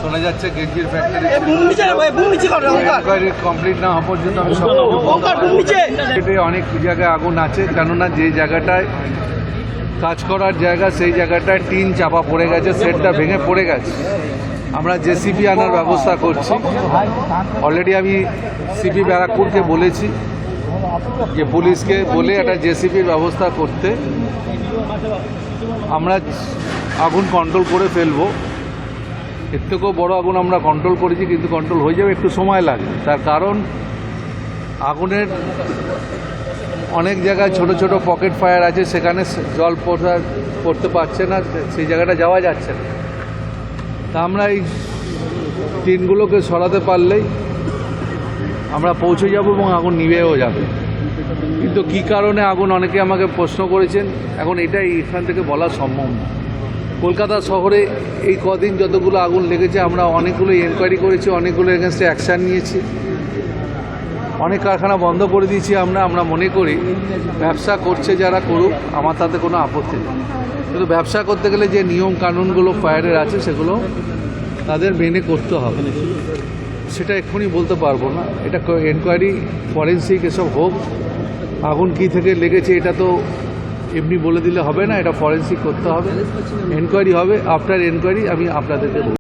শোনা যাচ্ছে গেঞ্জির factory complete না হওয়া পর্যন্ত আমি অনেক জায়গায় আগুন আছে, কেননা যে জায়গাটায় কাজ করার জায়গা সেই জায়গাটায় টিন চাপা পড়ে গেছে, সেটটা ভেঙে পড়ে গেছে। আমরা জেসিবি আনার ব্যবস্থা করছি। অলরেডি আমি সিপি ব্যারাকপুরকে বলেছি যে পুলিশকে বলে একটা জেসিবির ব্যবস্থা করতে, আমরা আগুন কন্ট্রোল করে ফেলবো। এর থেকেও বড় আগুন আমরা কন্ট্রোল করেছি, কিন্তু কন্ট্রোল হয়ে যাবে, একটু সময় লাগবে। তার কারণ আগুনের অনেক জায়গায় ছোট ছোট পকেট ফায়ার আছে, সেখানে জল পড়তে পারছে না, সেই জায়গাটা যাওয়া যাচ্ছে না। তা আমরা এই টিনগুলোকে সরাতে পারলেই আমরা পৌঁছে যাব এবং আগুন নিভেও যাবে। কিন্তু কী কারণে আগুন, অনেকে আমাকে প্রশ্ন করেছেন, এখন এটাই এখান থেকে বলা সম্ভব না। কলকাতা শহরে এই কদিন যতগুলো আগুন লেগেছে, আমরা অনেকগুলো এনকোয়ারি করেছি, অনেকগুলো এগেনস্টে অ্যাকশান নিয়েছি, অনেক কারখানা বন্ধ করে দিয়েছি। আমরা মনে করি ব্যবসা করছে যারা করুক, আমার তাতে কোনো আপত্তি নেই, কিন্তু ব্যবসা করতে গেলে যে নিয়ম কানুনগুলো ফায়ারের আছে সেগুলো তাদের মেনে করতে হবে। সেটা এক্ষুনি বলতে পারবো না, এটা এনকোয়ারি ফরেন্সিক এসব হোক। আগুন কী থেকে লেগেছে এটা তো এমনি বলে দিলে হবে না, এটা ফরেন্সিক করতে হবে, এনকোয়ারি হবে। আফটার এনকোয়ারি আমি আপনাদেরকে